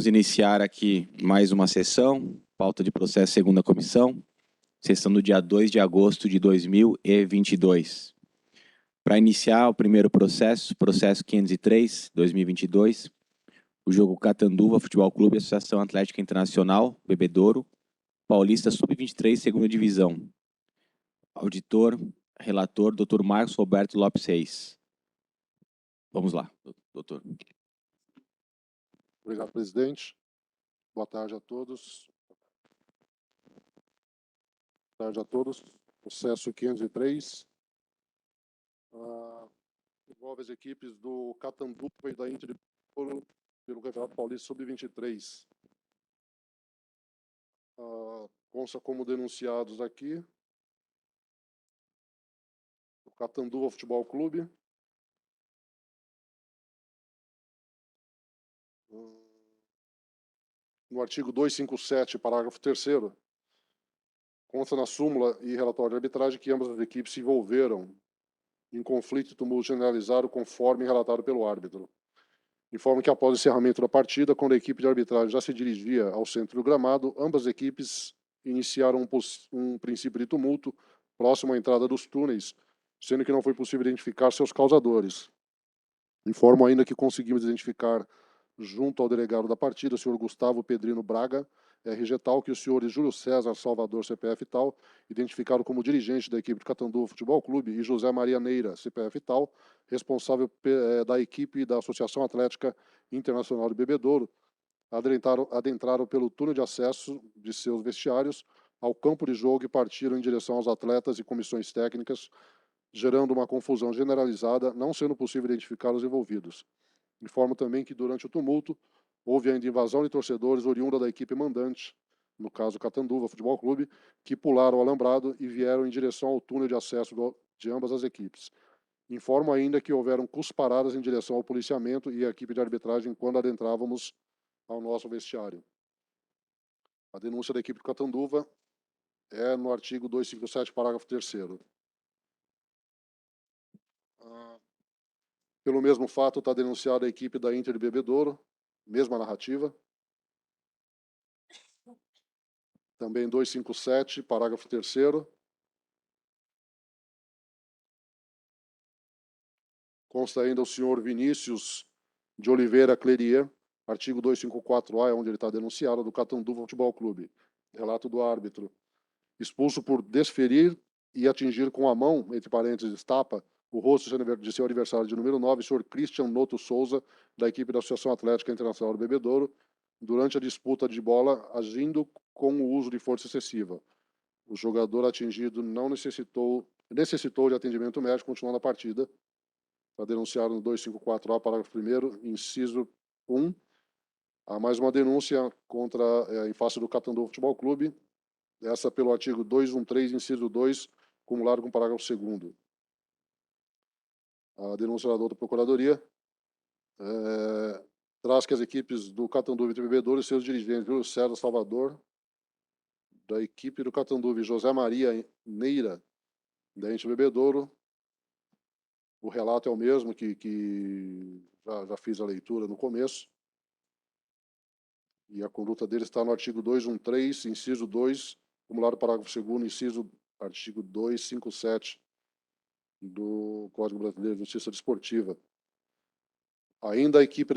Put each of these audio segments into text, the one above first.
iniciar aqui mais uma sessão, pauta de processo segunda comissão, sessão do dia 2 de agosto de 2022. Para iniciar o primeiro processo, processo 503, 2022, o jogo Catanduva Futebol Clube Associação Atlética Internacional, Bebedouro, Paulista Sub-23, segunda divisão. Auditor, relator, Dr. Marcos Roberto Lopes Reis. Vamos lá, doutor. Obrigado, presidente. Boa tarde a todos. Boa tarde a todos. Processo 503. Envolve as equipes do Catanduva e da Inter pelo Campeonato Paulista Sub-23. Consta como denunciados aqui o Catanduva Futebol Clube, no artigo 257, parágrafo 3º, consta na súmula e relatório de arbitragem que ambas as equipes se envolveram em conflito e tumulto generalizado conforme relatado pelo árbitro. Informo que após o encerramento da partida, quando a equipe de arbitragem já se dirigia ao centro do gramado, ambas as equipes iniciaram um princípio de tumulto próximo à entrada dos túneis, sendo que não foi possível identificar seus causadores. Informo ainda que conseguimos identificar, junto ao delegado da partida, o senhor Gustavo Pedrino Braga, RG tal, que o senhor Júlio César Salvador, CPF tal, identificado como dirigente da equipe de Catanduva Futebol Clube, e José Maria Neira, CPF tal, responsável da equipe da Associação Atlética Internacional de Bebedouro, adentraram pelo túnel de acesso de seus vestiários ao campo de jogo e partiram em direção aos atletas e comissões técnicas, gerando uma confusão generalizada, não sendo possível identificar os envolvidos. Informo também que, durante o tumulto, houve ainda invasão de torcedores oriunda da equipe mandante, no caso Catanduva Futebol Clube, que pularam o alambrado e vieram em direção ao túnel de acesso de ambas as equipes. Informo ainda que houveram cusparadas em direção ao policiamento e à equipe de arbitragem quando adentrávamos ao nosso vestiário. A denúncia da equipe de Catanduva é no artigo 257, parágrafo 3º. Pelo mesmo fato, está denunciada a equipe da Inter de Bebedouro, mesma narrativa. Também 257, parágrafo 3º. Consta ainda o senhor Vinícius de Oliveira Clerier, artigo 254A, é onde ele está denunciado, do Catanduva Futebol Clube. Relato do árbitro. Expulso por desferir e atingir com a mão, entre parênteses, tapa, o rosto de seu adversário de número 9, o senhor Christian Noto Souza, da equipe da Associação Atlética Internacional do Bebedouro, durante a disputa de bola, agindo com o uso de força excessiva. O jogador atingido não necessitou de atendimento médico, continuando a partida. Está denunciado no 254A, parágrafo 1º, inciso 1. Há mais uma denúncia em face do Catanduva Futebol Clube, essa pelo artigo 213, inciso 2, acumulado com o parágrafo 2º. A denúncia da outra procuradoria traz que as equipes do Catanduva e do Bebedouro e seus dirigentes, Júlio César Salvador, da equipe do Catanduva, e José Maria Neira, da Inter Bebedouro. O relato é o mesmo que já fiz a leitura no começo. E a conduta dele está no artigo 213, inciso 2, acumulado parágrafo 2º, inciso artigo 257 do Código Brasileiro de Justiça Desportiva. Ainda a equipe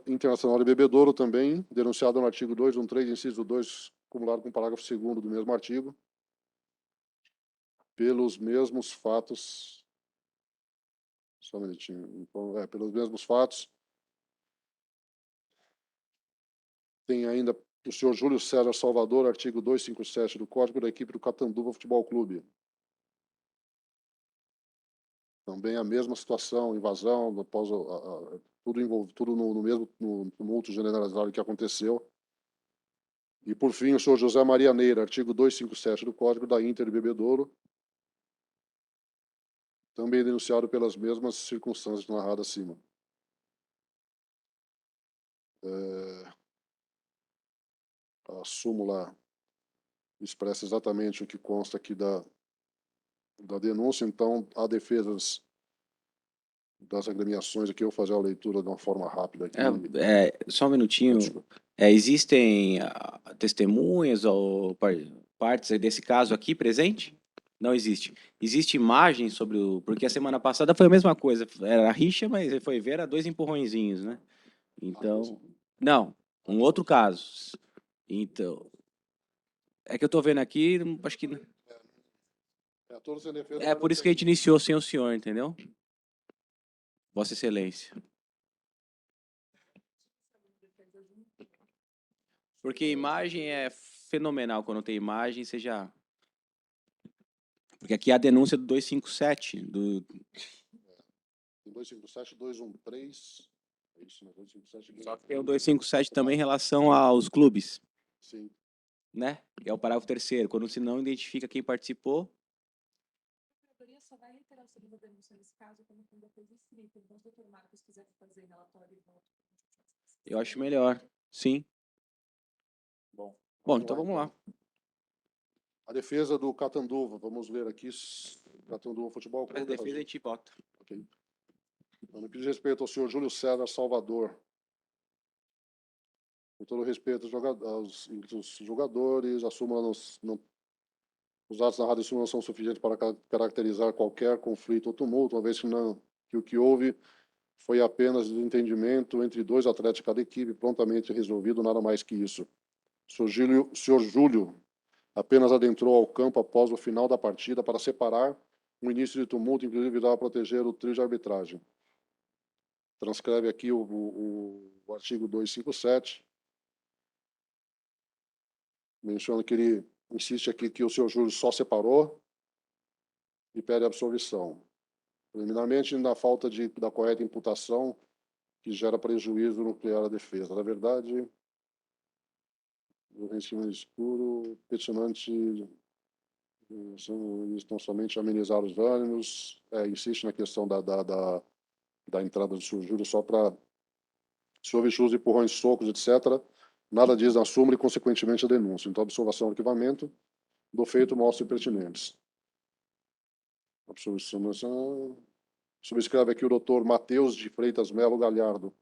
internacional de Bebedouro também, denunciada no artigo 213, inciso 2, acumulado com o parágrafo 2º do mesmo artigo, pelos mesmos fatos. Só um minutinho. Pelos mesmos fatos. Tem ainda o senhor Júlio César Salvador, artigo 257 do Código, da equipe do Catanduva Futebol Clube. Também a mesma situação, invasão, após tudo no mesmo tumulto generalizado que aconteceu. E, por fim, o senhor José Maria Neira, artigo 257 do Código, da Inter de Bebedouro, também denunciado pelas mesmas circunstâncias narradas acima. A súmula expressa exatamente o que consta aqui da denúncia, então há defesas das agremiações aqui, eu vou fazer a leitura de uma forma rápida aqui. Só um minutinho. Existem testemunhas ou partes desse caso aqui presente? Não existe. Existe imagem sobre o... Porque a semana passada foi a mesma coisa. Era rixa, mas ele foi ver, era 2 empurrõezinhos, né? Então... Não, um outro caso. Então... É que eu tô vendo aqui, acho que... Todos em defesa, É por isso que a gente iniciou sem o senhor, entendeu? Vossa Excelência. Porque imagem é fenomenal. Quando tem imagem, você já... Porque aqui é a denúncia do 257, do... 257, 213. É isso, né? 257. Só que tem o 257 também em relação aos clubes, Sim. né? Que é o parágrafo 3º. Quando se não identifica quem participou... A Procuradoria só vai reiterar o segunda denúncia nesse caso quando for depois escrita. Então, se o doutor Marcos quiser fazer relatório e voto... Eu acho melhor, sim. Bom, Então vamos lá. A defesa do Catanduva, vamos ler aqui. Catanduva Futebol Para a Clube. defesa a gente vota. Ok. No que diz respeito ao senhor Júlio César Salvador, com todo respeito aos jogadores, a súmula os atos narrados em súmula não são suficientes para caracterizar qualquer conflito ou tumulto, uma vez que o que houve foi apenas desentendimento entre 2 atletas de cada equipe, prontamente resolvido, nada mais que isso. O senhor Júlio apenas adentrou ao campo após o final da partida para separar o início de tumulto, inclusive visava proteger o trio de arbitragem. Transcreve aqui o artigo 257. Menciona que ele insiste aqui que o senhor Júlio só separou e pede absolvição. Preliminarmente, na falta da correta imputação que gera prejuízo nuclear à defesa. Na verdade, o vencimento escuro, peticionante estão somente a amenizar os ânimos, insiste na questão da entrada do senhor Júlio só para se houve chutes, empurrões, socos, etc. Nada diz na súmula e, consequentemente, a denúncia. Então, absolvação e arquivamento do feito mostra pertinentes. Absolvição. Subscreve aqui o doutor Matheus de Freitas Melo Galhardo,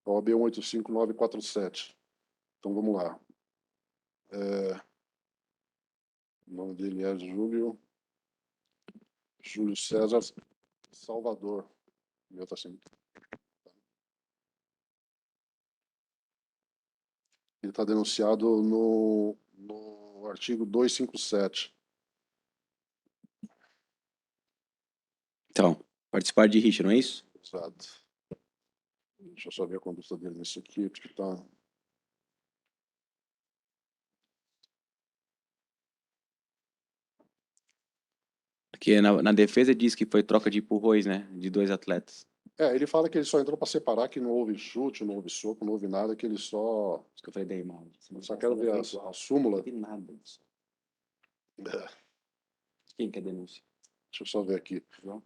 OAB 185947. Então, vamos lá. O nome dele é Júlio César Salvador. O meu tá assim. Ele está denunciado no artigo 257. Então, participar de rixa, não é isso? Exato. Deixa eu só ver a conduta dele nisso aqui, porque tá... Porque na defesa diz que foi troca de empurrões, né? De 2 atletas. Ele fala que ele só entrou para separar, que não houve chute, não houve soco, não houve nada, que ele só... Isso que eu falei da imagem. Só quero ver a súmula. Não vi nada disso. É, Quem quer denúncia? deixa eu só ver aqui. João?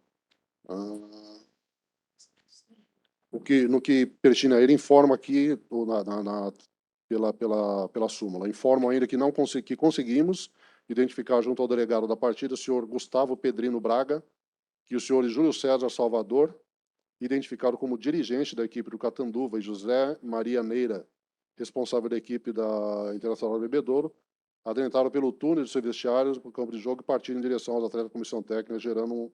No que pertine a ele, informa aqui, pela súmula, informo ainda que que conseguimos identificar junto ao delegado da partida, o senhor Gustavo Pedrino Braga, que o senhor Júlio César Salvador, identificado como dirigente da equipe do Catanduva, e José Maria Neira, responsável da equipe da Internacional Bebedouro, adentraram pelo túnel de seus vestiários para o campo de jogo e partiram em direção aos atletas da comissão técnica, gerando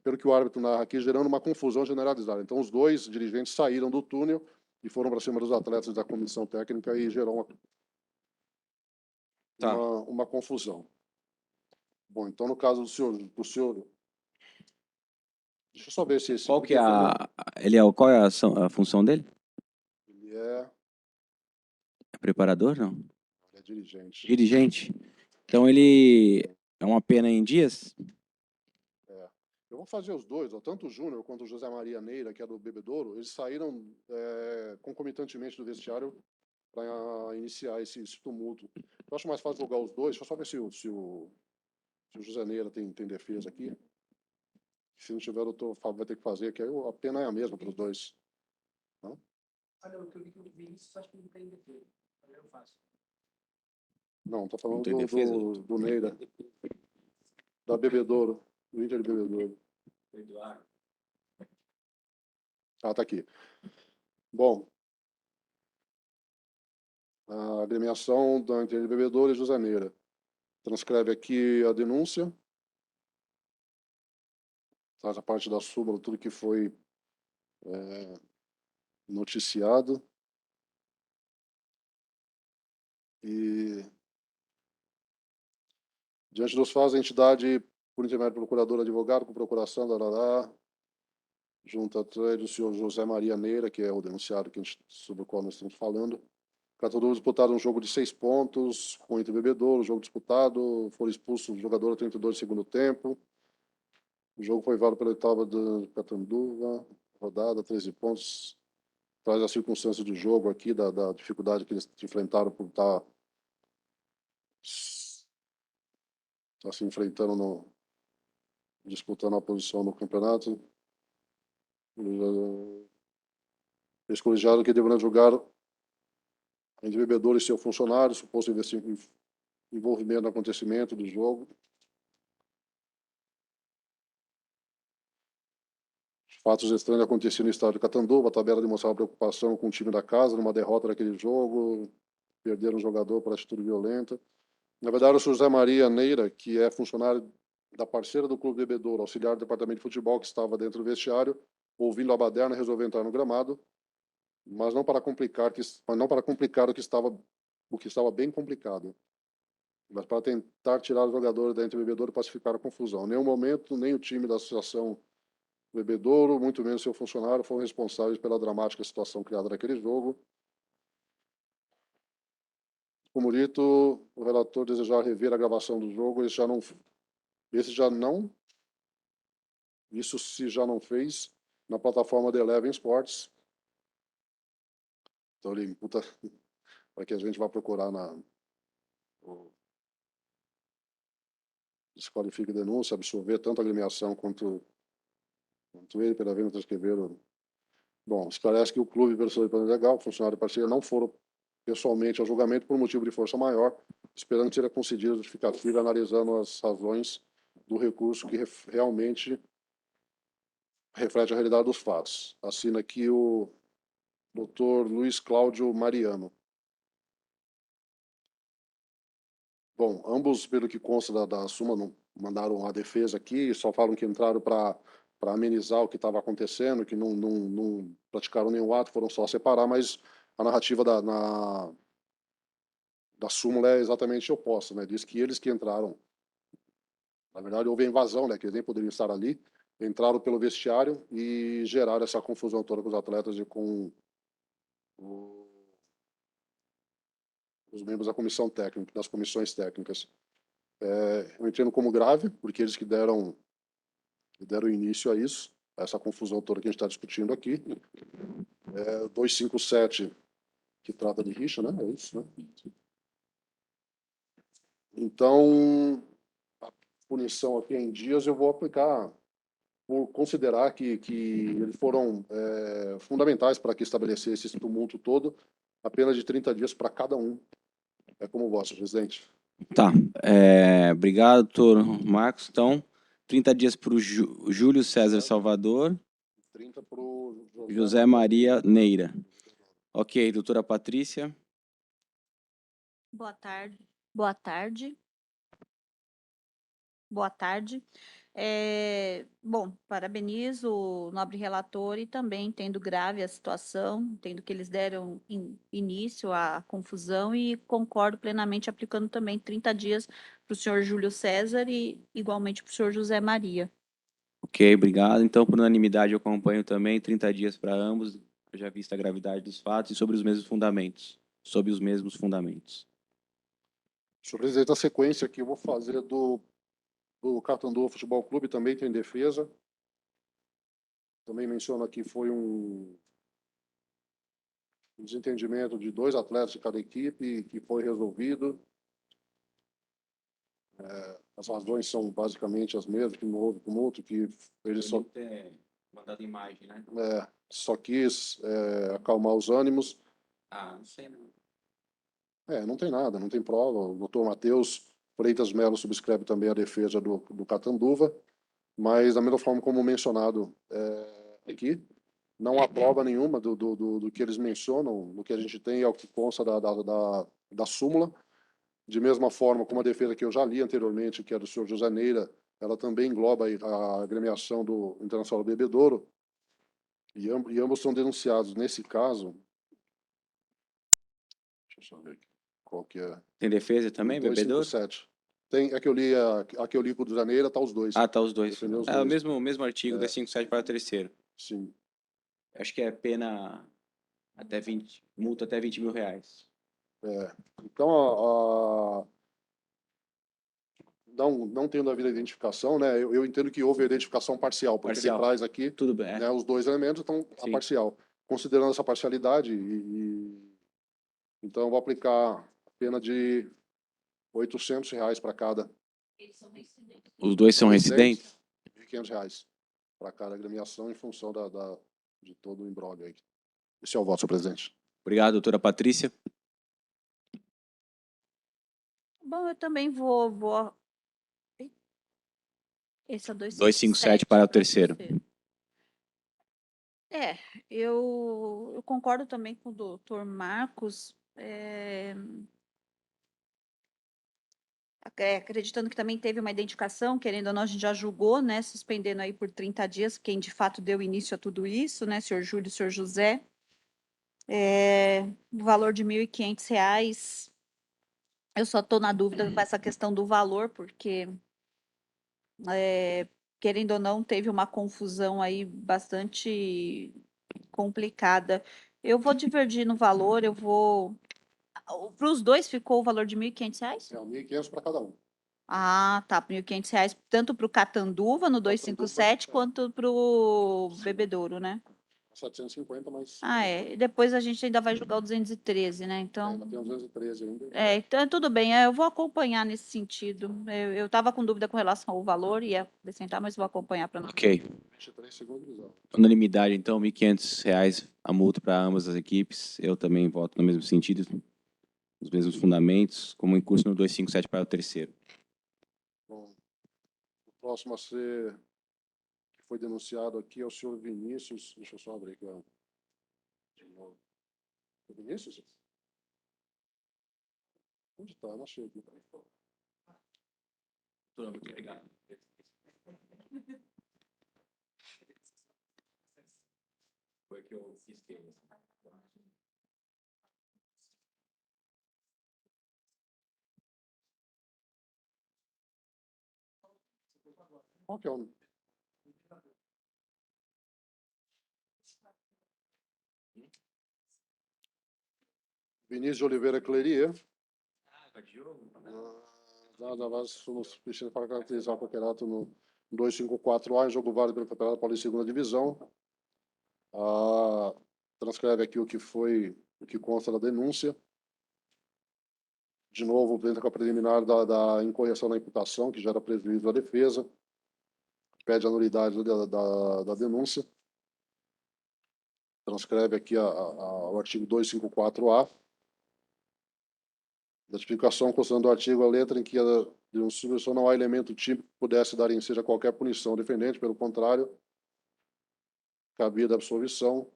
pelo que o árbitro narra aqui, gerando uma confusão generalizada. Então, os 2 dirigentes saíram do túnel e foram para cima dos atletas da comissão técnica e gerou uma confusão. Bom, então, no caso do senhor... Deixa eu só ver se... Qual que é qual é a função dele? Ele é Preparador, não? dirigente. Dirigente. Então ele é uma pena em dias? Eu vou fazer os 2, tanto o Júnior quanto o José Maria Neira, que é do Bebedouro, eles saíram concomitantemente do vestiário para iniciar esse tumulto. Eu acho mais fácil jogar os 2. Deixa eu só ver se o José Neira tem defesa aqui. Se não tiver, o doutor Fábio vai ter que fazer, que aí a pena é a mesma para os 2. Não? Olha, o que eu vi isso, acho que não tem defesa. Eu faço. Não, estou falando do Neira, da Bebedouro, do Inter de Bebedouro. Eduardo. Tá aqui. Bom, a agremiação da Entre Bebedores José Meira. Transcreve aqui a denúncia, traz a parte da súmula, tudo que foi noticiado. E, diante dos fatos, a entidade, por intermédio do procurador advogado, com procuração, junto do senhor José Maria Neira, que é o denunciado sobre o qual nós estamos falando. Catador disputado um jogo de 6 pontos, com Entre Bebedouro, jogo disputado, foram expulsos o jogador a 32 do segundo tempo. O jogo foi válido pela oitava do Catanduva, rodada, 13 pontos. Traz as circunstâncias do jogo aqui, da dificuldade que eles enfrentaram por estar se enfrentando, disputando a posição no campeonato. Eles colegiaram que deveriam julgar entre bebedor e seu funcionário, suposto envolvimento no acontecimento do jogo. Fatos estranhos aconteciam no estado de Catanduva. A tabela demonstrava preocupação com o time da casa, numa derrota naquele jogo. Perderam um jogador por atitude violenta. Na verdade, o senhor José Maria Neira, que é funcionário da parceira do Clube Bebedouro, auxiliar do departamento de futebol, que estava dentro do vestiário, ouvindo a baderna, resolveu entrar no gramado, mas não para complicar o que estava bem complicado, mas para tentar tirar os jogadores da Entre Bebedouro e pacificar a confusão. Em nenhum momento, nem o time da associação Bebedouro, muito menos seu funcionário, foram responsáveis pela dramática situação criada naquele jogo. Como dito, o relator desejava rever a gravação do jogo, isso se já não fez, na plataforma da Eleven Sports. Então ele imputa para que a gente vá procurar desqualifica a denúncia, absorver tanto a agremiação quanto ele, pela venda transcreveram. Bom, esclarece que o clube, pessoa de plano legal, funcionário e parceiro não foram pessoalmente ao julgamento por motivo de força maior, esperando ser concedida a justificativa, analisando as razões do recurso que realmente reflete a realidade dos fatos. Assina aqui o Dr. Luiz Cláudio Mariano. Bom, ambos, pelo que consta da súmula, não mandaram a defesa aqui, só falam que entraram para amenizar o que estava acontecendo, que não praticaram nenhum ato, foram só separar, mas a narrativa da súmula é exatamente oposta, né? Diz que eles que entraram, na verdade houve a invasão, né? Que eles nem poderiam estar ali, entraram pelo vestiário e geraram essa confusão toda com os atletas e com os membros da comissão técnica, das comissões técnicas. Eu entendo como grave, porque eles que deram início a isso, a essa confusão toda que a gente está discutindo aqui. 257, que trata de rixa, né? É isso, né? Então, a punição aqui em dias eu vou aplicar por considerar que eles foram fundamentais para que estabelecesse esse tumulto todo, apenas de 30 dias para cada um. É como vosso, presidente. Tá. Obrigado, doutor Marcos. Então, 30 dias para o Júlio César Salvador. 30 para o José Maria Neira. Ok, doutora Patrícia. Boa tarde. Boa tarde. Boa tarde. Bom, parabenizo o nobre relator e também entendo grave a situação, entendo que eles deram início à confusão e concordo plenamente aplicando também 30 dias para o senhor Júlio César e igualmente para o senhor José Maria. Ok, obrigado. Então, por unanimidade, eu acompanho também 30 dias para ambos, já vista a gravidade dos fatos e sobre os mesmos fundamentos. Senhor presidente, a sequência que eu vou fazer do Catanduva Futebol Clube também tem defesa. Também menciono aqui, foi um desentendimento de 2 atletas de cada equipe que foi resolvido. As razões são basicamente as mesmas, que não houve tumulto, que eles só... mandado imagem, né? Só quis acalmar os ânimos. Não sei não. Não tem nada, não tem prova. O doutor Matheus Freitas Melo subscreve também a defesa do Catanduva, mas da mesma forma como mencionado aqui, Não há prova nenhuma do que eles mencionam, do que a gente tem, é o que consta da súmula. De mesma forma, como a defesa que eu já li anteriormente, que é do senhor José Neira, ela também engloba a agremiação do Internacional Bebedouro, e ambos são denunciados. Nesse caso, deixa eu só ver aqui, qual que é? Tem defesa também, O bebedouro? 257. Tem, a que eu li com o do Janeiro, tá os dois. Ah, tá os dois. Defendeu os É o dois. mesmo artigo, 257 para o terceiro. Sim. Acho que é pena até 20, multa até 20 mil reais. Então, não tendo havido a identificação, né, eu entendo que houve a identificação parcial, porque Parcial. ele traz aqui, Tudo bem. né, os dois elementos, então a Sim. parcial. Considerando essa parcialidade, então eu vou aplicar a pena de R$ 800 para cada. Eles são reincidentes. Os dois são residentes? R$ 1.500 para cada agremiação em função de todo o imbróglio aí. Esse é o voto, senhor presidente. Obrigado, doutora Patrícia. Bom, eu também vou... Esse é o 257 para o terceiro. É, eu concordo também com o doutor Marcos, acreditando que também teve uma identificação, querendo ou não, a gente já julgou, né, suspendendo aí por 30 dias, quem de fato deu início a tudo isso, né, senhor Júlio e senhor José. O valor de R$ 1.500, eu só estou na dúvida com essa questão do valor, porque, querendo ou não, teve uma confusão aí bastante complicada. Eu vou divergir no valor, para os dois ficou o valor de R$ 1.500? É R$ 1.500 para cada um. Ah, tá, R$ 1.500, tanto para o Catanduva no 257 quanto para o Bebedouro, né? 750, mas Ah, é. E depois a gente ainda vai julgar o 213, né? Então, ainda tem os 213 ainda. então tudo bem, eu vou acompanhar nesse sentido. Eu estava com dúvida com relação ao valor, ia acrescentar, mas vou acompanhar para não. Ok. 23 segundos, exato. Unanimidade, então, R$ 1.500 a multa para ambas as equipes. Eu também voto no mesmo sentido, os mesmos fundamentos, como em curso no 257 para o terceiro. Bom, o próximo a ser, que foi denunciado aqui, é o senhor Vinícius. Deixa eu só abrir aqui, ó. De novo. O Vinícius? Onde está? Não achei aqui. Obrigado. Foi que eu fiz que Qual que é o... Vinícius de Oliveira Clerier. Nada mais suficiente para caracterizar qualquer ato no 254A, em jogo válido pelo Campeonato Paulista Segunda Divisão. Transcreve aqui o que consta da denúncia. De novo, dentro com a preliminar da incorreção da imputação, que já era prejuízo da defesa. Pede a nulidade da denúncia. Transcreve aqui o artigo 254A. Notificação constando do artigo a letra em que a denúncia não há elemento típico que pudesse dar em seja qualquer punição ao defendente, pelo contrário, cabida a absolvição.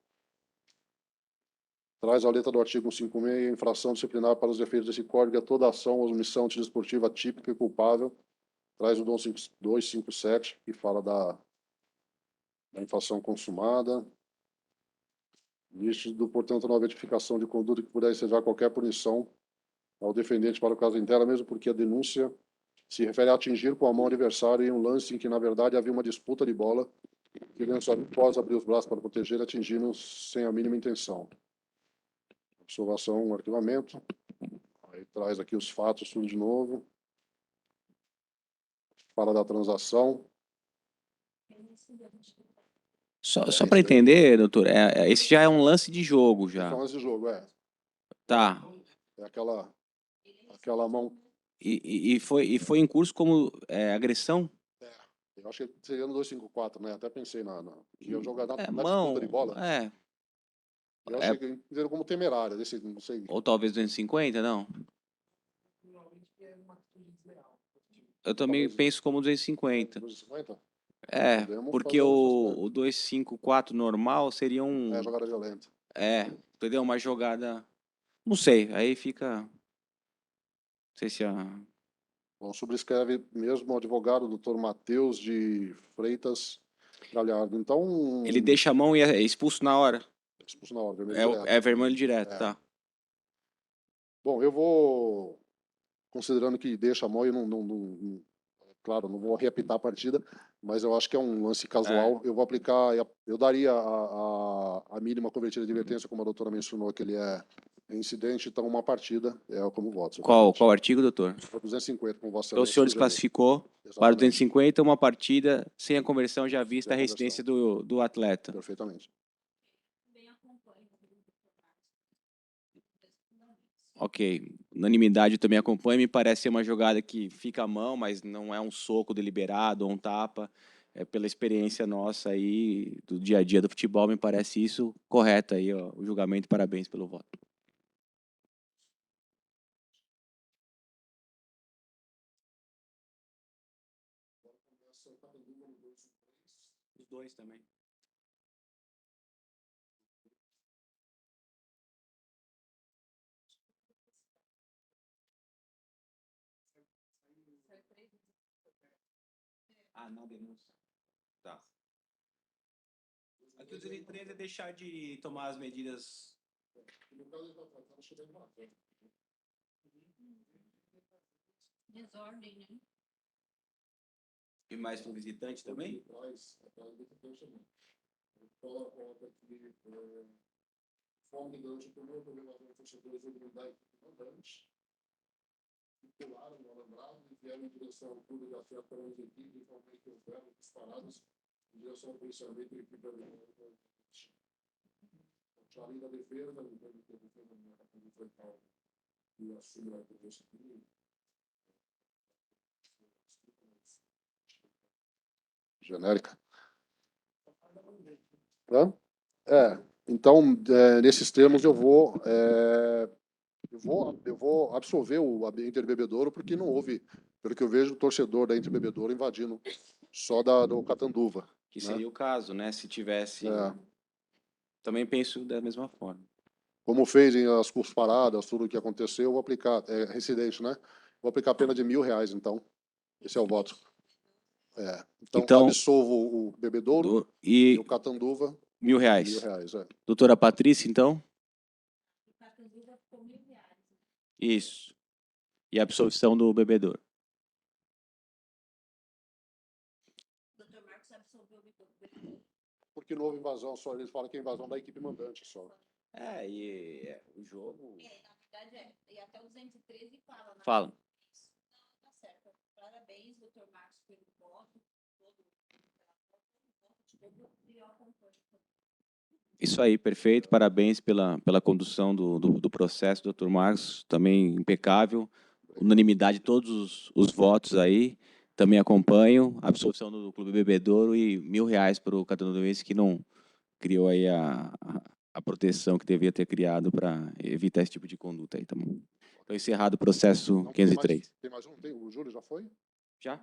Traz a letra do artigo 156, infração disciplinar para os efeitos desse código, toda ação ou omissão antidesportiva típica e culpável. Traz o 257, que fala da infração consumada. Nítido, portanto, não há verificação de conduta que pudesse seja qualquer punição ao defendente para o caso inteiro, mesmo porque a denúncia se refere a atingir com a mão adversário em um lance em que, na verdade, havia uma disputa de bola, que ele só após abrir os braços para proteger, atingindo sem a mínima intenção. Observação, arquivamento. Aí traz aqui os fatos, tudo de novo. Fala da transação. Só para entender, doutor, esse já é um lance de jogo, já. É um lance de jogo, Tá. É aquela mão. E foi em curso como agressão? Eu acho que seria no 254, né? Até pensei que ia jogar na Mão, disputa de bola. Eu achei que entenderam como temerária, não sei. Ou talvez 250, não? Eu também penso como 250. 250? Podemos porque fazer outras o 2-5-4 normal seria É, jogada violenta. entendeu? Uma jogada, não sei, aí fica, não sei se Bom, subscreve mesmo o advogado doutor Matheus de Freitas Galhardo. Então, ele deixa a mão e é expulso na hora. expulso na hora, vermelho direto. É vermelho direto, É. tá. Bom, eu vou, considerando que deixa a mão, eu claro, não vou reapitar a partida, mas eu acho que é um lance casual. Eu vou aplicar, eu daria a mínima convertida de advertência, como a doutora mencionou, que ele é incidente, então uma partida é como voto. Qual artigo, doutor? 250, com Vossa Então o Excelência. senhor sugeriu. desclassificou para Exatamente. 250 uma partida sem a conversão já vista Sem a a residência conversão. do atleta. Perfeitamente. Ok, unanimidade eu também acompanha, me parece ser uma jogada que fica à mão, mas não é um soco deliberado ou um tapa, pela experiência nossa aí do dia a dia do futebol, me parece isso correto aí, ó, o julgamento, parabéns pelo voto. Os dois também. Na denúncia. Tá. Aqui o 213 é deixar de tomar as medidas. Desordem, né? E mais para o visitante também? Forma durante o primeiro programa de torcedores de unidade mandante, pularam no alambrado e vieram em direção ao clube da fé para onde equipe e realmente houveram disparados em direção ao policiamento e equipe além da defesa, e assume a defesa genérica. Então, nesses termos, eu vou absolver o Inter Bebedouro, porque não houve, pelo que eu vejo, o torcedor da Inter Bebedouro invadindo só do Catanduva. Que seria o caso, né? Se tivesse. Também penso da mesma forma. Como fez em as cursos paradas, tudo o que aconteceu, eu vou aplicar, residente, né? Vou aplicar a pena de R$1.000, então. Esse é o voto. Então absolvo o Bebedouro e o Catanduva. R$1.000. R$1.000, Doutora Patrícia, então? O Catanduva ficou R$1.000. Isso. E a absolvição do Bebedouro. Doutor Marcos absolveu o Bebedouro. Porque não houve invasão, só eles falam que é invasão da equipe mandante só. O jogo. Na verdade e até o 213 fala. Fala. Não, tá certo. Parabéns, doutor Marcos, pelo voto. Isso aí, perfeito. Parabéns pela condução do processo, doutor Marcos. Também impecável. Unanimidade, todos os votos aí. Também acompanho. A absolvição do Clube Bebedouro e R$1.000 para o Catanduvense, que não criou aí a proteção que devia ter criado para evitar esse tipo de conduta aí, tá bom? Então, encerrado o processo 503. Tem mais um? O Júlio já foi? Já?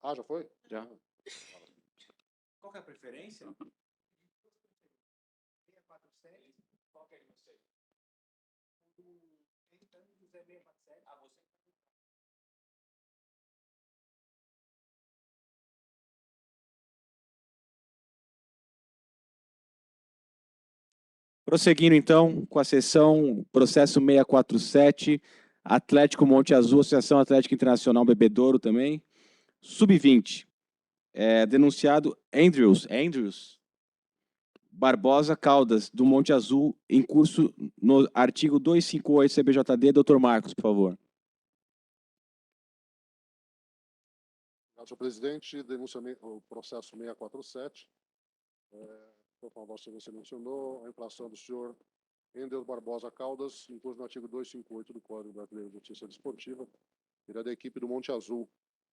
Já foi? Já. Qual que é a preferência? 647, qual que é de você? Então, José 647. Você. Prosseguindo, então, com a sessão, processo 647, Atlético Monte Azul, Associação Atlética Internacional Bebedouro também, sub-20, denunciado Andrews Barbosa Caldas, do Monte Azul, em curso no artigo 258 CBJD. Doutor Marcos, por favor. Senhor presidente, denúncia o processo 647. Conforme você mencionou, a infração do senhor Endel Barbosa Caldas, incluso no artigo 258 do Código Brasileiro de Justiça Desportiva, ele é da equipe do Monte Azul.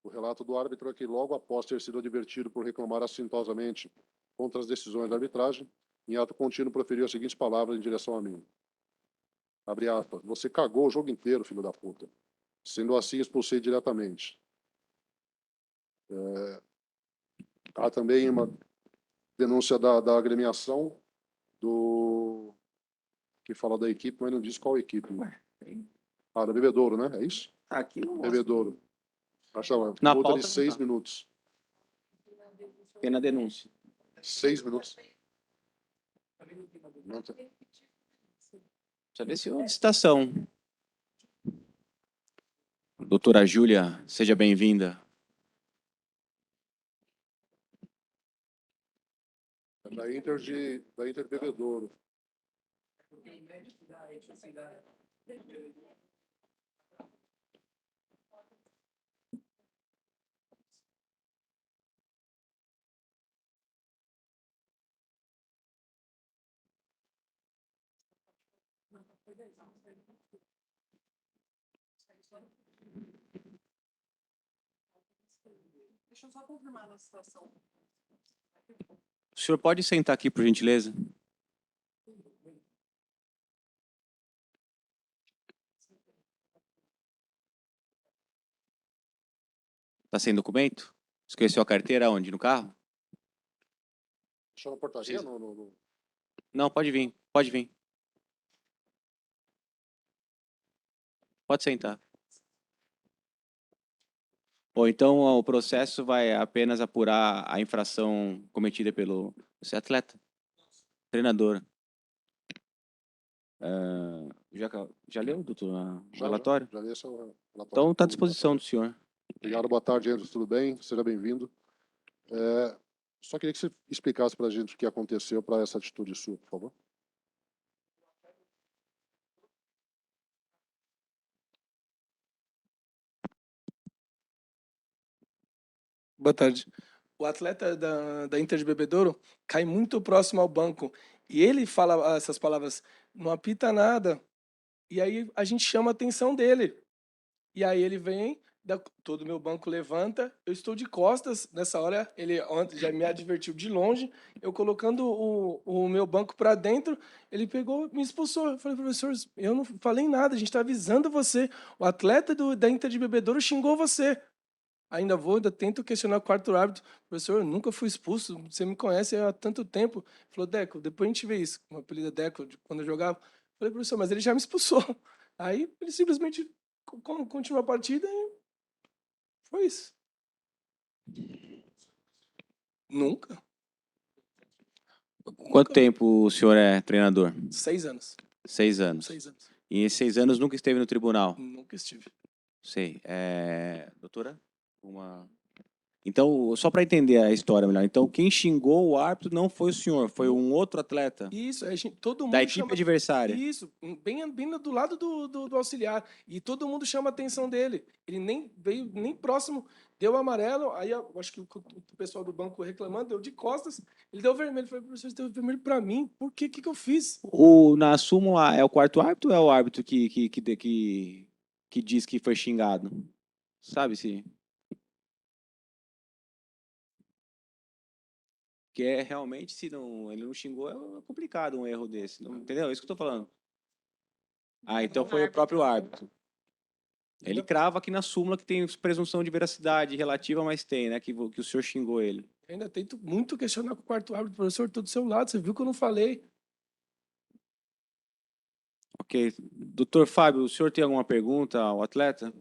O relato do árbitro é que, logo após ter sido advertido por reclamar assintosamente contra as decisões da arbitragem, em ato contínuo proferiu as seguintes palavras em direção a mim. Abre aspas. Você cagou o jogo inteiro, filho da puta. Sendo assim, expulsei diretamente. Há também uma denúncia da agremiação que fala da equipe, mas não diz qual equipe. Ah, da Bebedouro, né? É isso? Aqui não Bebedouro. Acho que Na multa pauta de não 6 tá. minutos. tem na denúncia. 6 minutos. Não tem. Precisa ver se houve citação. Doutora Júlia, seja bem-vinda. É da Inter Bebedouro. Deixa eu só confirmar a situação. O senhor pode sentar aqui, por gentileza? Está sem documento? Esqueceu a carteira onde? No carro? Deixa na portaria? Precisa. No... Não, pode vir. Pode vir. Pode sentar. Ou então o processo vai apenas apurar a infração cometida pelo... Você é atleta? Treinador. Já leu, doutor, o relatório? Já li esse relatório. Então está à disposição do senhor. Obrigado, boa tarde, Andrew, tudo bem? Seja bem-vindo. Só queria que você explicasse para a gente o que aconteceu para essa atitude sua, por favor. Boa tarde. O atleta da Inter de Bebedouro cai muito próximo ao banco e ele fala essas palavras, não apita nada. E aí a gente chama a atenção dele. E aí ele vem, todo o meu banco levanta, eu estou de costas. Nessa hora, ele ontem já me advertiu de longe, eu colocando o meu banco para dentro, ele pegou, me expulsou. Eu falei, professor, eu não falei nada, a gente está avisando você. O atleta da Inter de Bebedouro xingou você. Ainda tento questionar o quarto árbitro. Professor, eu nunca fui expulso, você me conhece há tanto tempo. Ele falou, Deco, depois a gente vê isso. O apelido é Deco, quando eu jogava. Eu falei, professor, mas ele já me expulsou. Aí ele simplesmente continuou a partida e foi isso. Nunca. Quanto tempo o senhor é treinador? 6 anos. 6 anos. 6 anos. E em 6 anos nunca esteve no tribunal? Nunca estive. Sei. Doutora? Então, só para entender a história melhor. Então, quem xingou o árbitro não foi o senhor, foi um outro atleta Isso, todo mundo da equipe chama... adversária. Isso, bem do lado do auxiliar. E todo mundo chama a atenção dele. Ele nem veio nem próximo, deu amarelo, aí eu acho que o pessoal do banco reclamando, deu de costas, ele deu vermelho. Eu falei, professor, você deu vermelho para mim, por quê? O que eu fiz? Na súmula, é o quarto árbitro ou é o árbitro que diz que foi xingado? Sabe se... Que é realmente, se não, ele não xingou, é complicado um erro desse. Não, entendeu? É isso que eu tô falando. Então foi o próprio árbitro. Ele crava aqui na súmula que tem presunção de veracidade relativa, mas tem, né? Que o senhor xingou ele. Eu ainda tento muito questionar com o quarto árbitro, professor, tô do seu lado, você viu que eu não falei. Ok. Doutor Fábio, o senhor tem alguma pergunta ao atleta?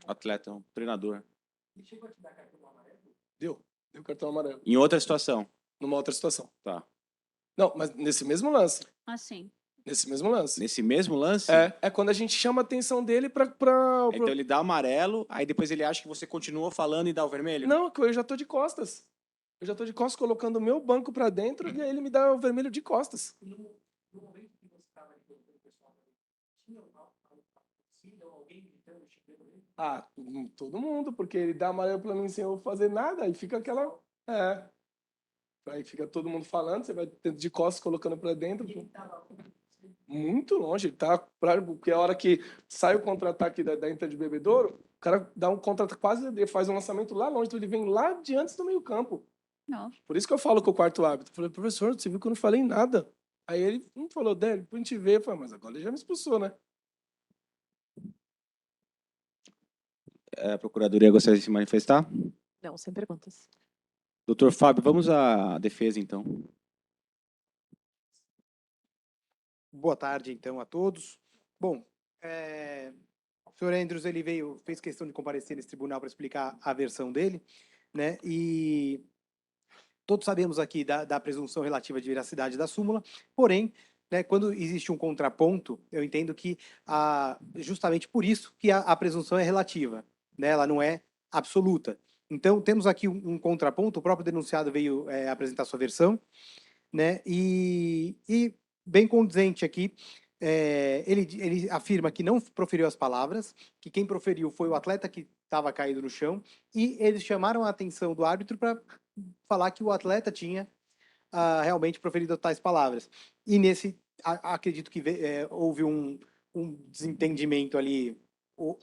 Atleta, um treinador. Deu cartão amarelo. Em outra situação? Numa outra situação. Tá. Não, mas nesse mesmo lance. Assim. Nesse mesmo lance. Nesse mesmo lance? É quando a gente chama a atenção dele Então ele dá amarelo, aí depois ele acha que você continua falando e dá o vermelho? Não, eu já tô de costas. Eu já tô de costas colocando o meu banco para dentro e aí ele me dá o vermelho de costas. No momento que você estava ali pelo pessoal, tinha alguém gritando, xingando ele? Todo mundo, porque ele dá amarelo para mim sem eu fazer nada, aí fica aquela... Aí fica todo mundo falando, você vai de costas colocando para dentro. Muito longe, ele tá... Porque a hora que sai o contra-ataque da Inter de Bebedouro, o cara dá um contra-ataque quase, ele faz um lançamento lá longe, então ele vem lá de antes do meio campo. Não. Por isso que eu falo com o quarto árbitro. Eu falei, professor, você viu que eu não falei nada. Aí ele falou, Délio, depois a gente vê. Eu falei, mas agora ele já me expulsou, né? A Procuradoria gostaria de se manifestar? Não, sem perguntas. Doutor Fábio, vamos à defesa, então. Boa tarde, então, a todos. Bom, o senhor Andrews, ele fez questão de comparecer nesse tribunal para explicar a versão dele, né? E todos sabemos aqui da presunção relativa de veracidade da súmula, porém, né, quando existe um contraponto, eu entendo que justamente por isso que a presunção é relativa, né? Ela não é absoluta. Então, temos aqui um contraponto, o próprio denunciado veio apresentar sua versão, né? E bem condizente aqui, ele afirma que não proferiu as palavras, que quem proferiu foi o atleta que estava caído no chão, e eles chamaram a atenção do árbitro para falar que o atleta tinha realmente proferido tais palavras. E acredito que houve um desentendimento ali,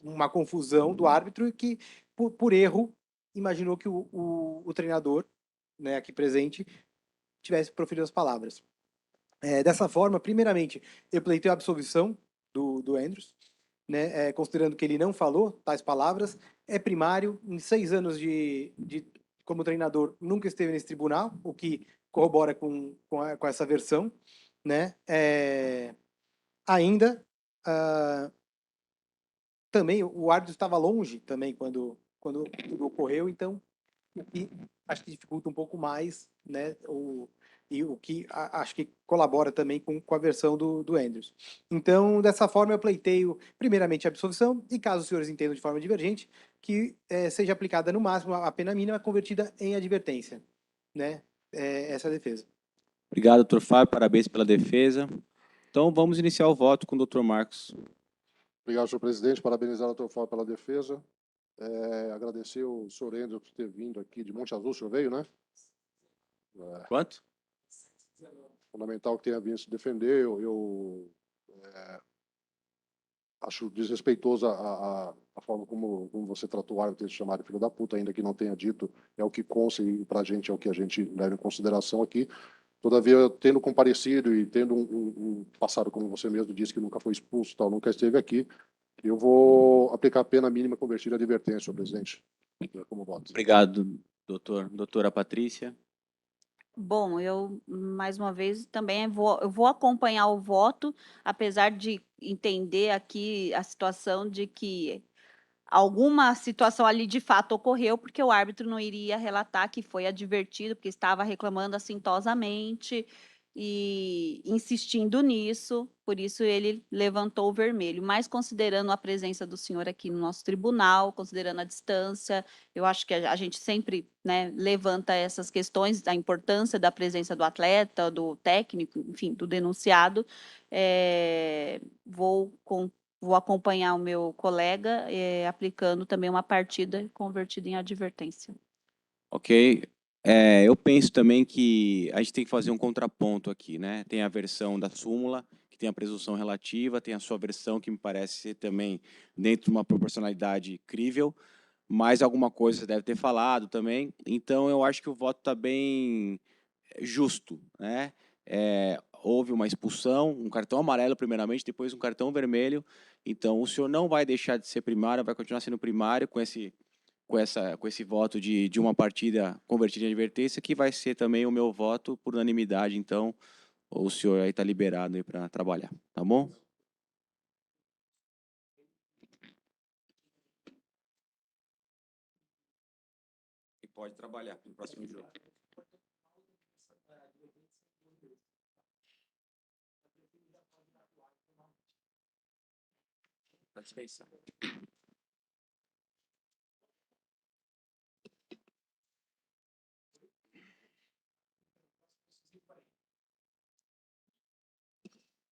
uma confusão do árbitro, que por erro imaginou que o treinador, né, aqui presente, tivesse proferido as palavras. Dessa forma, primeiramente, eu pleitei a absolvição do Andrews, né, considerando que ele não falou tais palavras, é primário, em 6 anos como treinador, nunca esteve nesse tribunal, o que corrobora com essa versão, né? Ainda, também, o árbitro estava longe também quando tudo ocorreu, então, o que acho que dificulta um pouco mais, né, e o que acho que colabora também com a versão do Andrews. Então, dessa forma, eu pleiteio, primeiramente, a absolvição, e caso os senhores entendam de forma divergente, que seja aplicada no máximo a pena mínima convertida em advertência, né? Essa é a defesa. Obrigado, doutor Fábio, parabéns pela defesa. Então, vamos iniciar o voto com o doutor Marcos. Obrigado, senhor presidente. Parabenizar o doutor Fábio pela defesa. Agradecer o senhor Andrew por ter vindo aqui de Monte Azul. O senhor veio, né? Quanto? Fundamental que tenha vindo se defender. Eu acho desrespeitoso a forma como você tratou o árbitro, ter chamado de filho da puta, ainda que não tenha dito, é o que consta e para a gente é o que a gente leva em consideração aqui. Todavia, tendo comparecido e tendo um passado, como você mesmo disse, que nunca foi expulso, tal, nunca esteve aqui, eu vou aplicar a pena mínima convertida a advertência, senhor presidente. Como voto. Obrigado, doutor. Doutora Patrícia. Bom, eu, mais uma vez, também eu vou acompanhar o voto, apesar de entender aqui a situação de que alguma situação ali de fato ocorreu, porque o árbitro não iria relatar que foi advertido, porque estava reclamando assintosamente e insistindo nisso, por isso ele levantou o vermelho. Mas considerando a presença do senhor aqui no nosso tribunal, considerando a distância, eu acho que a gente sempre, né, levanta essas questões da importância da presença do atleta, do técnico, enfim, do denunciado. Vou acompanhar o meu colega aplicando também uma partida convertida em advertência. Ok. Eu penso também que a gente tem que fazer um contraponto aqui, né? Tem a versão da súmula, que tem a presunção relativa, tem a sua versão, que me parece ser também dentro de uma proporcionalidade crível, mas alguma coisa você deve ter falado também. Então, eu acho que o voto está bem justo, né? Houve uma expulsão, um cartão amarelo primeiramente, depois um cartão vermelho. Então, o senhor não vai deixar de ser primário, vai continuar sendo primário com esse voto de uma partida convertida em advertência, que vai ser também o meu voto por unanimidade. Então, o senhor aí está liberado aí para trabalhar, tá bom? E pode trabalhar no próximo jogo. Está dispensado.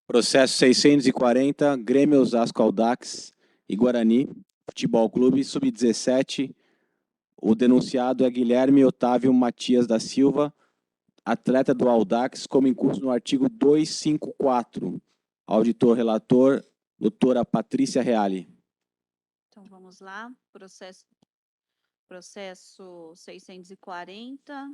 Processo 640, Grêmio Osasco Audax e Guarani, Futebol Clube, Sub-17. O denunciado é Guilherme Otávio Matias da Silva, atleta do Audax, como em curso no artigo 254. Auditor relator, doutora Patrícia Reale. Então, vamos lá. Processo 640.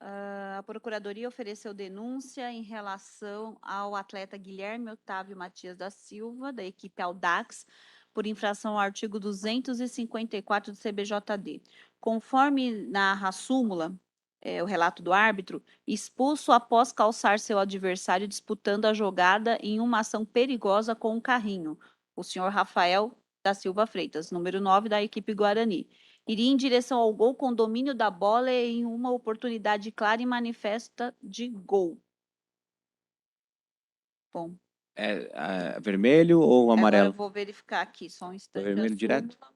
A Procuradoria ofereceu denúncia em relação ao atleta Guilherme Otávio Matias da Silva, da equipe Audax, por infração ao artigo 254 do CBJD. Conforme narra a súmula, o relato do árbitro, expulso após calçar seu adversário disputando a jogada em uma ação perigosa com um carrinho, o senhor Rafael da Silva Freitas, número 9 da equipe Guarani. Iria em direção ao gol com domínio da bola em uma oportunidade clara e manifesta de gol. Bom, Vermelho ou agora eu amarelo? vou verificar aqui, só um instante. a vermelho direto? súmula.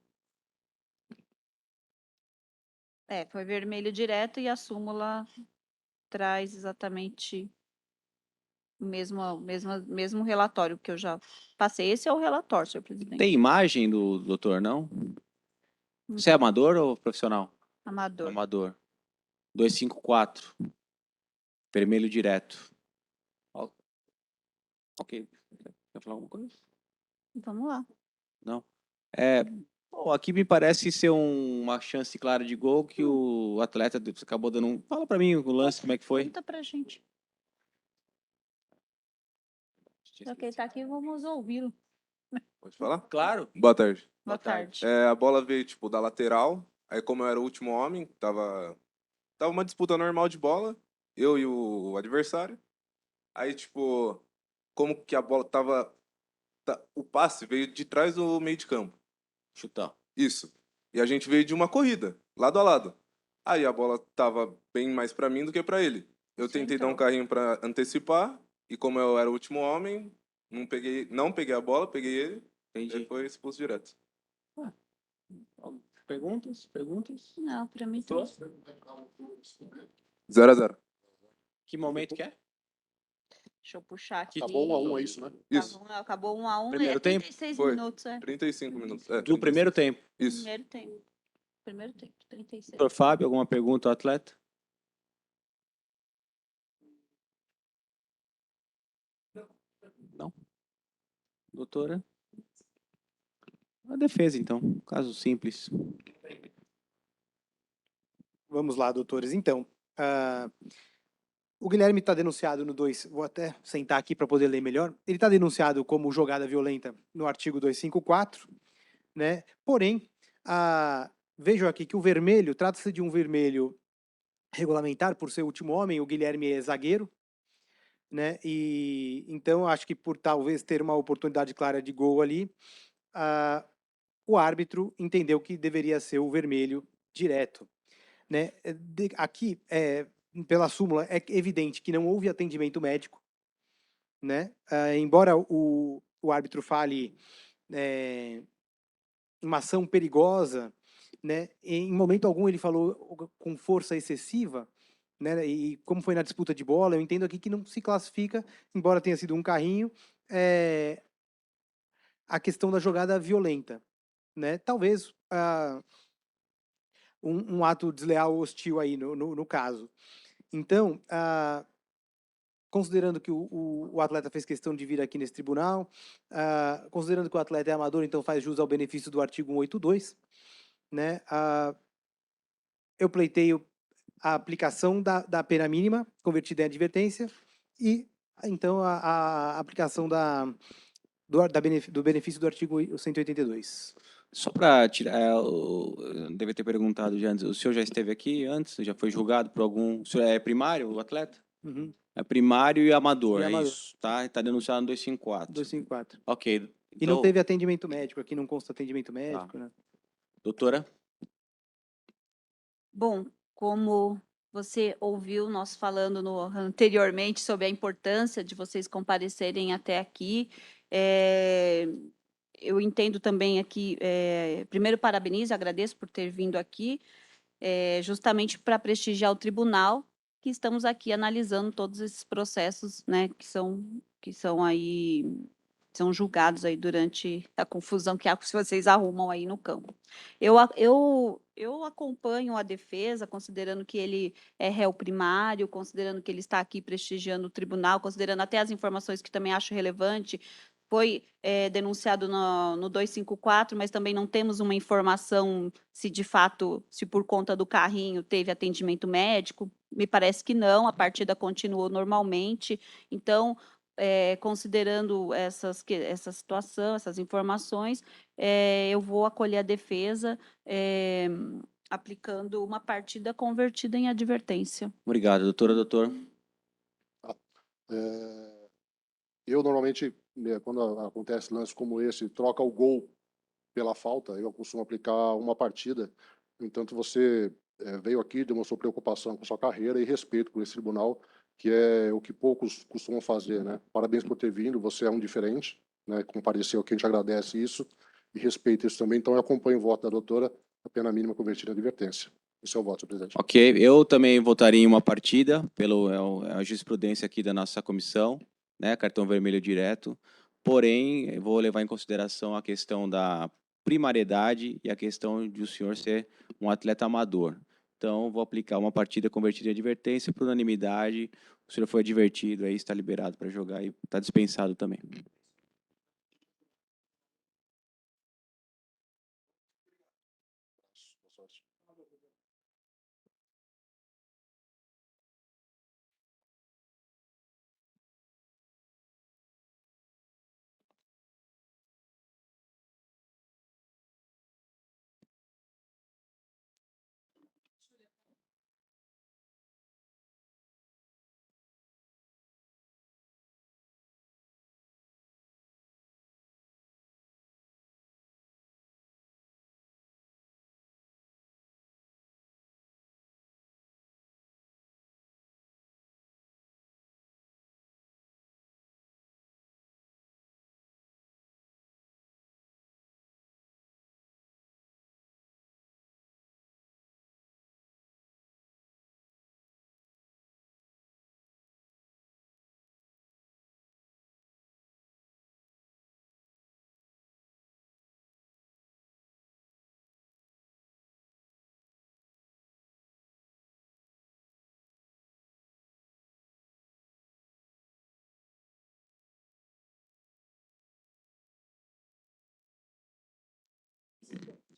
Foi vermelho direto e a súmula traz exatamente o mesmo relatório que eu já passei. Esse é o relatório, senhor presidente. Tem imagem do doutor, não? Você é amador ou profissional? Amador. Amador. 254. Vermelho direto. Ok. Quer falar alguma coisa? Vamos lá. Não. Bom, aqui me parece ser uma chance clara de gol que o atleta acabou dando um... Fala pra mim o lance, como é que foi? Conta pra gente. Já que ele tá aqui, vamos ouvi-lo. Pode falar? Claro. Boa tarde. Boa tarde. A bola veio, tipo, da lateral. Aí, como eu era o último homem, tava uma disputa normal de bola. Eu e o adversário. Aí, tipo, como que a bola o passe veio de trás do meio de campo. Chutar. Isso. E a gente veio de uma corrida, lado a lado. Aí a bola tava bem mais pra mim do que pra ele. Eu tentei dar um carrinho pra antecipar. E como eu era o último homem, não peguei a bola, peguei ele. Entendi. E foi expulso direto. Perguntas? Não, pra mim tá. 0-0. Que momento que é? Deixa eu puxar aqui. Acabou 1-1, é isso, né? Isso. Acabou 1-1 Primeiro tempo? 36 Foi. minutos, 35 minutos. Do 36. primeiro tempo. Isso. Primeiro tempo, 36. Doutor Fábio, alguma pergunta ao atleta? Não? Doutora? A defesa, então. Caso simples. Vamos lá, doutores. Então, o Guilherme está denunciado no 2, vou até sentar aqui para poder ler melhor. Ele está denunciado como jogada violenta no artigo 254, né? Porém, vejam aqui que o vermelho, trata-se de um vermelho regulamentar, por ser o último homem, o Guilherme é zagueiro, né? E então, acho que por talvez ter uma oportunidade clara de gol ali, o árbitro entendeu que deveria ser o vermelho direto, né? Aqui, pela súmula, é evidente que não houve atendimento médico, né? Embora o árbitro fale uma ação perigosa, né? Em momento algum ele falou com força excessiva, né? E como foi na disputa de bola, eu entendo aqui que não se classifica, embora tenha sido um carrinho, a questão da jogada violenta, né? Talvez um ato desleal hostil aí no caso. Então, considerando que o atleta fez questão de vir aqui nesse tribunal, considerando que o atleta é amador, então faz jus ao benefício do artigo 182, né? Eu pleiteio a aplicação da pena mínima convertida em advertência e, então, a aplicação do benefício do artigo 182. Só para tirar, eu devia ter perguntado já antes, o senhor já esteve aqui antes? Já foi julgado por algum... O senhor é primário, o atleta? Uhum. É primário e amador, E amador. isso, tá? Está denunciado no 254. 254. Ok. E não Então, teve atendimento médico, aqui não consta atendimento médico, né? doutora? Bom, como você ouviu nós falando anteriormente sobre a importância de vocês comparecerem até aqui, eu entendo também aqui, primeiro parabenizo, agradeço por ter vindo aqui, justamente para prestigiar o tribunal, que estamos aqui analisando todos esses processos, né, que são aí, são julgados aí durante a confusão que vocês arrumam aí no campo. Eu acompanho a defesa, considerando que ele é réu primário, considerando que ele está aqui prestigiando o tribunal, considerando até as informações que também acho relevante. Foi denunciado no 254, mas também não temos uma informação se de fato, se por conta do carrinho teve atendimento médico. Me parece que não, a partida continuou normalmente. Então, considerando essa situação, essas informações, eu vou acolher a defesa, aplicando uma partida convertida em advertência. Obrigado, doutora. Doutor. É, eu normalmente, né, quando acontece lance como esse, troca o gol pela falta, eu costumo aplicar uma partida. No entanto, você veio aqui, demonstrou preocupação com sua carreira e respeito por esse tribunal, que é o que poucos costumam fazer, né? Parabéns por ter vindo, você é um diferente, né? Compareceu aqui, a gente agradece isso e respeita isso também. Então, eu acompanho o voto da doutora, a pena mínima convertida em advertência. Esse é o voto, senhor presidente. Ok, eu também votaria em uma partida, é a jurisprudência aqui da nossa comissão, né, cartão vermelho direto, porém, eu vou levar em consideração a questão da primariedade e a questão de o senhor ser um atleta amador. Então, vou aplicar uma partida convertida em advertência por unanimidade, o senhor foi advertido, aí está liberado para jogar e está dispensado também. Boa sorte.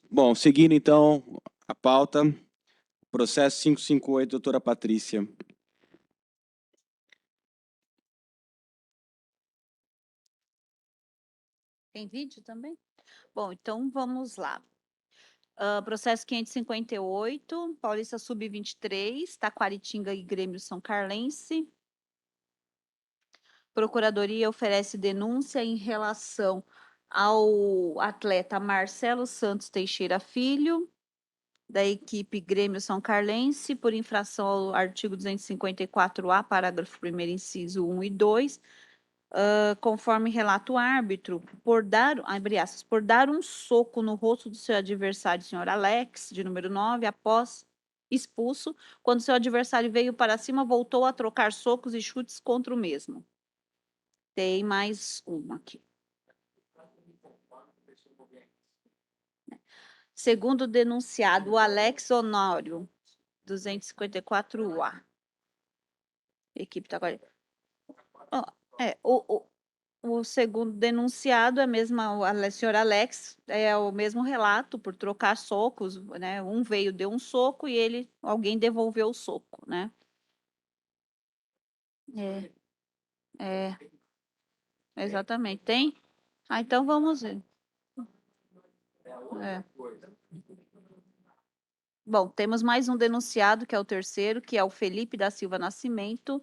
Bom, seguindo então a pauta, processo 558, doutora Patrícia. Tem vídeo também? Bom, então vamos lá. Processo 558, Paulista Sub-23, Taquaritinga e Grêmio São Carlense. Procuradoria oferece denúncia em relação ao atleta Marcelo Santos Teixeira Filho, da equipe Grêmio São Carlense, por infração ao artigo 254-A, parágrafo 1º, inciso 1 e 2, conforme relata o árbitro, por dar, abre aspas, por dar um soco no rosto do seu adversário, senhor Alex, de número 9, após expulso, quando seu adversário veio para cima, voltou a trocar socos e chutes contra o mesmo. Tem mais uma aqui. Segundo o denunciado, o Alex Honório, 254A. Equipe tá agora. O segundo denunciado é mesmo o senhor Alex, é o mesmo relato por trocar socos, né? Um veio, deu um soco e alguém devolveu o soco, né? Exatamente. Tem? Então vamos ver. Bom, temos mais um denunciado, que é o terceiro, que é o Felipe da Silva Nascimento,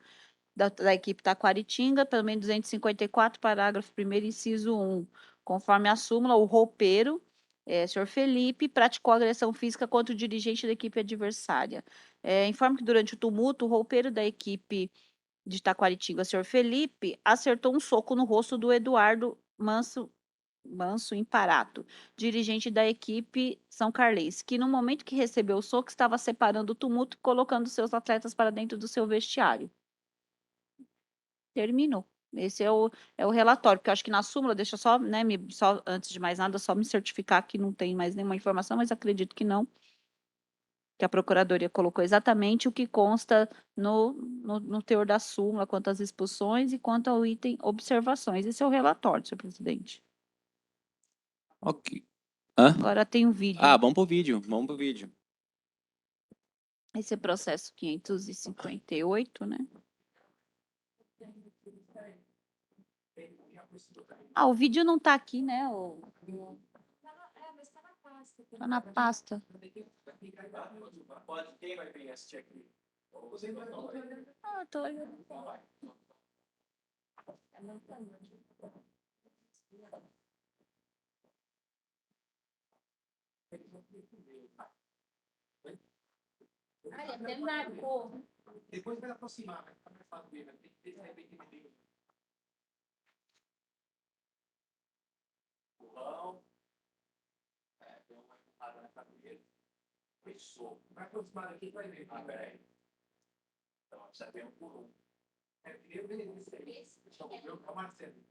da equipe Taquaritinga, também 254, parágrafo 1º, inciso 1. Conforme a súmula, o roupeiro, senhor Felipe, praticou agressão física contra o dirigente da equipe adversária. Informo que durante o tumulto, o roupeiro da equipe de Taquaritinga, senhor Felipe, acertou um soco no rosto do Eduardo Manso Imparato, dirigente da equipe São Carlense, que no momento que recebeu o soco estava separando o tumulto e colocando seus atletas para dentro do seu vestiário. Terminou. Esse é o relatório, porque eu acho que na súmula, deixa só, né, só, antes de mais nada, só me certificar que não tem mais nenhuma informação, mas acredito que não, que a Procuradoria colocou exatamente o que consta no teor da súmula, quanto às expulsões e quanto ao item observações. Esse é o relatório, senhor presidente. Ok. Hã? Agora tem um vídeo. Vamos pro vídeo, vamos pro vídeo. Esse é processo 558, né? Ah, o vídeo não tá aqui, né? Mas tá na pasta. Tá na pasta. Pode, quem vai vir assistir aqui? Ah, tô olhando. Ah, ele até marcou. Depois vai aproximar, vai ficar mais fácil ver, vai ter que ter, de repente, ele pulão, deu uma empurrada na cadeira, fechou. Vai aproximar daqui, vai ver. Ah, peraí. Então, já tem um por um. Eu ver esse. Deixa eu ver o Marcelo.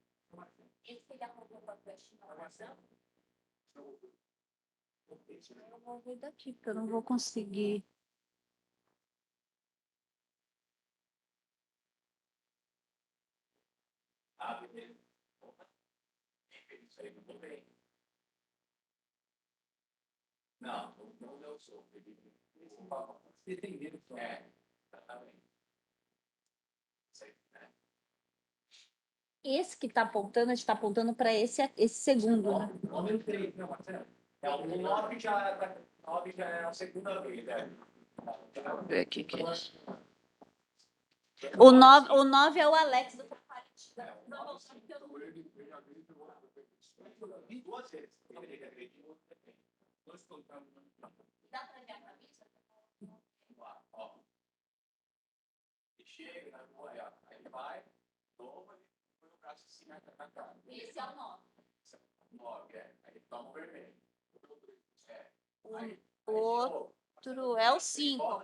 Esse ele apontou para frente na oração. Eu vou ver daqui, porque eu não vou conseguir. Ah, beleza. Isso aí, tudo bem. Não, não deu soco. Você tem medo que exatamente. Isso aí, né? Esse que está apontando, a gente está apontando para esse segundo, né? Número 3, não, Marcelo. O 9 já é a segunda vez, né? Deixa eu ver aqui que é isso. O nove é o Alex do Compartilho. Vi duas vezes. Ele agrediu. Dois colocando. Dá para ver a camisa? Ó. Ele chega, aí ele vai, toma e põe o braço assim na cara. Esse é o 9. 9, aí ele toma o vermelho. O outro é o 5.